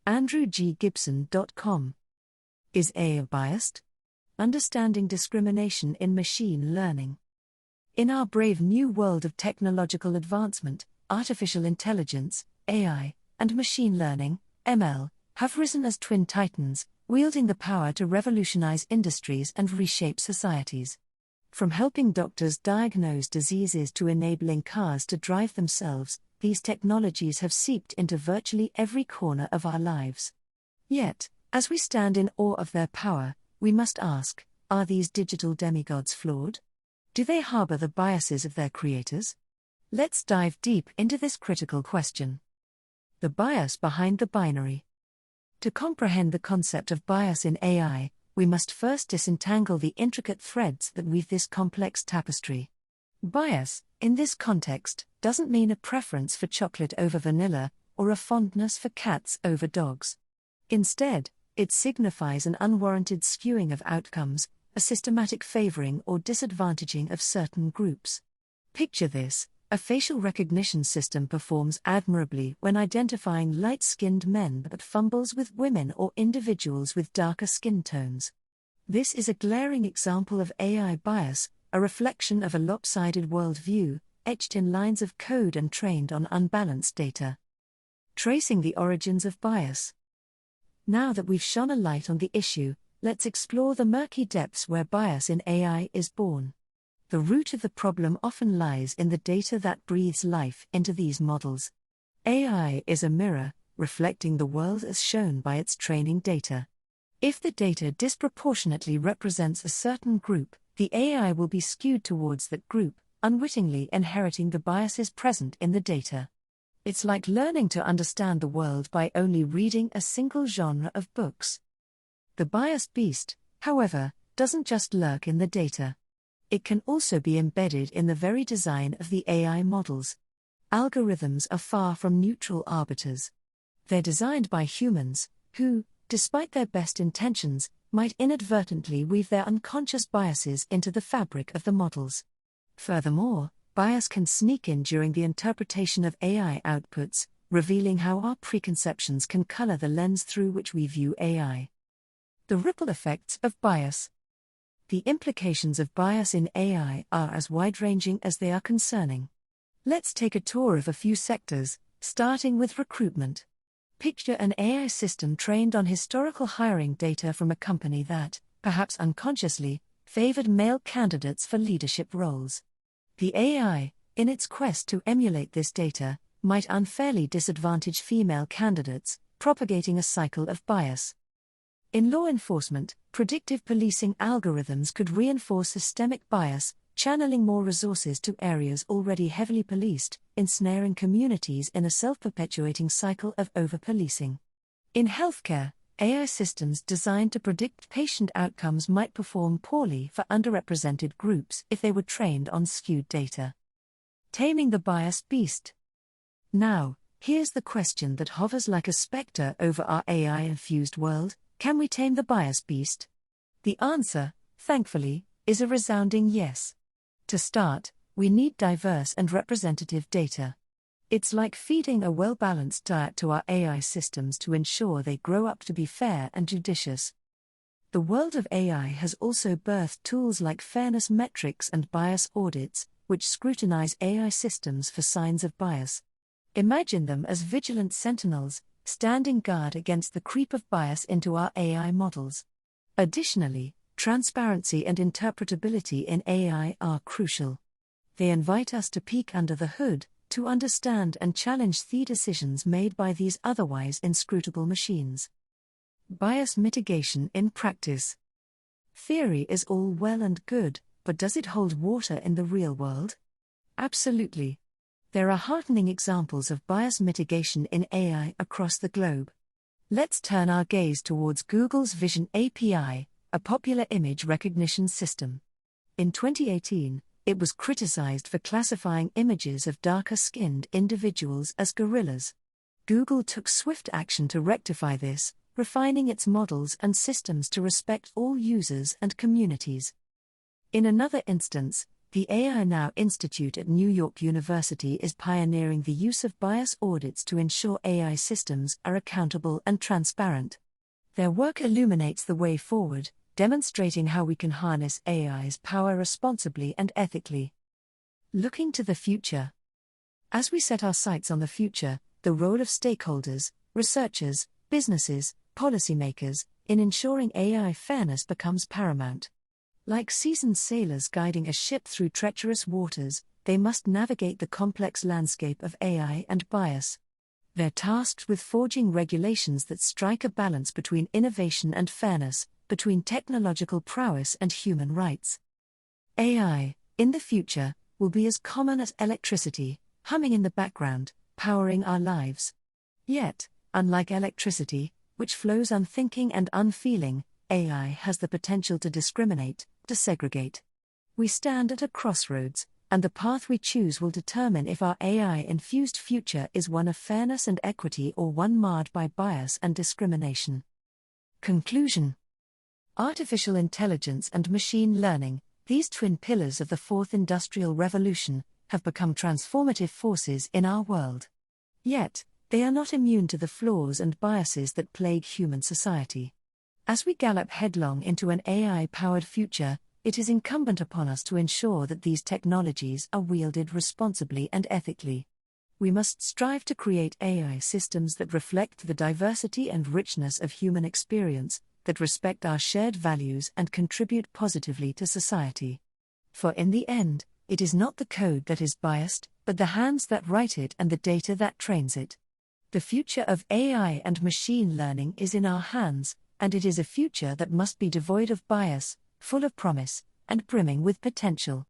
AndrewGGibson.com. Is AI biased? Understanding discrimination in machine learning. In our brave new world of technological advancement, artificial intelligence, AI, and machine learning, ML, have risen as twin titans, wielding the power to revolutionize industries and reshape societies. From helping doctors diagnose diseases to enabling cars to drive themselves, these technologies have seeped into virtually every corner of our lives. Yet, as we stand in awe of their power, we must ask, are these digital demigods flawed? Do they harbor the biases of their creators? Let's dive deep into this critical question. The bias behind the binary. To comprehend the concept of bias in AI, we must first disentangle the intricate threads that weave this complex tapestry. Bias, in this context, doesn't mean a preference for chocolate over vanilla, or a fondness for cats over dogs. Instead, it signifies an unwarranted skewing of outcomes, a systematic favoring or disadvantaging of certain groups. Picture this: a facial recognition system performs admirably when identifying light-skinned men but fumbles with women or individuals with darker skin tones. This is a glaring example of AI bias, a reflection of a lopsided worldview, etched in lines of code and trained on unbalanced data. Tracing the origins of bias. Now that we've shone a light on the issue, let's explore the murky depths where bias in AI is born. The root of the problem often lies in the data that breathes life into these models. AI is a mirror, reflecting the world as shown by its training data. If the data disproportionately represents a certain group, the AI will be skewed towards that group, unwittingly inheriting the biases present in the data. It's like learning to understand the world by only reading a single genre of books. The biased beast, however, doesn't just lurk in the data. It can also be embedded in the very design of the AI models. Algorithms are far from neutral arbiters. They're designed by humans, who, despite their best intentions, might inadvertently weave their unconscious biases into the fabric of the models. Furthermore, bias can sneak in during the interpretation of AI outputs, revealing how our preconceptions can color the lens through which we view AI. The ripple effects of bias. The implications of bias in AI are as wide-ranging as they are concerning. Let's take a tour of a few sectors, starting with recruitment. Picture an AI system trained on historical hiring data from a company that, perhaps unconsciously, favored male candidates for leadership roles. The AI, in its quest to emulate this data, might unfairly disadvantage female candidates, propagating a cycle of bias. In law enforcement, predictive policing algorithms could reinforce systemic bias, channeling more resources to areas already heavily policed, ensnaring communities in a self-perpetuating cycle of over-policing. In healthcare, AI systems designed to predict patient outcomes might perform poorly for underrepresented groups if they were trained on skewed data. Taming the biased beast. Now, here's the question that hovers like a specter over our AI-infused world: can we tame the biased beast? The answer, thankfully, is a resounding yes. To start, we need diverse and representative data. It's like feeding a well-balanced diet to our AI systems to ensure they grow up to be fair and judicious. The world of AI has also birthed tools like fairness metrics and bias audits, which scrutinize AI systems for signs of bias. Imagine them as vigilant sentinels, standing guard against the creep of bias into our AI models. Additionally, transparency and interpretability in AI are crucial. They invite us to peek under the hood, to understand and challenge the decisions made by these otherwise inscrutable machines. Bias mitigation in practice. Theory is all well and good, but does it hold water in the real world? Absolutely. There are heartening examples of bias mitigation in AI across the globe. Let's turn our gaze towards Google's Vision API, a popular image recognition system. In 2018, it was criticized for classifying images of darker-skinned individuals as gorillas. Google took swift action to rectify this, refining its models and systems to respect all users and communities. In another instance, The AI Now Institute at New York University is pioneering the use of bias audits to ensure AI systems are accountable and transparent. Their work illuminates the way forward, demonstrating how we can harness AI's power responsibly and ethically. Looking to the future. As we set our sights on the future, the role of stakeholders, researchers, businesses, policymakers, in ensuring AI fairness becomes paramount. Like seasoned sailors guiding a ship through treacherous waters, they must navigate the complex landscape of AI and bias. They're tasked with forging regulations that strike a balance between innovation and fairness, between technological prowess and human rights. AI, in the future, will be as common as electricity, humming in the background, powering our lives. Yet, unlike electricity, which flows unthinking and unfeeling, AI has the potential to discriminate, to segregate. We stand at a crossroads, and the path we choose will determine if our AI-infused future is one of fairness and equity or one marred by bias and discrimination. Conclusion. Artificial intelligence and machine learning, these twin pillars of the fourth industrial revolution, have become transformative forces in our world. Yet, they are not immune to the flaws and biases that plague human society. As we gallop headlong into an AI-powered future, it is incumbent upon us to ensure that these technologies are wielded responsibly and ethically. We must strive to create AI systems that reflect the diversity and richness of human experience, that respect our shared values and contribute positively to society. For in the end, it is not the code that is biased, but the hands that write it and the data that trains it. The future of AI and machine learning is in our hands, and it is a future that must be devoid of bias, full of promise, and brimming with potential.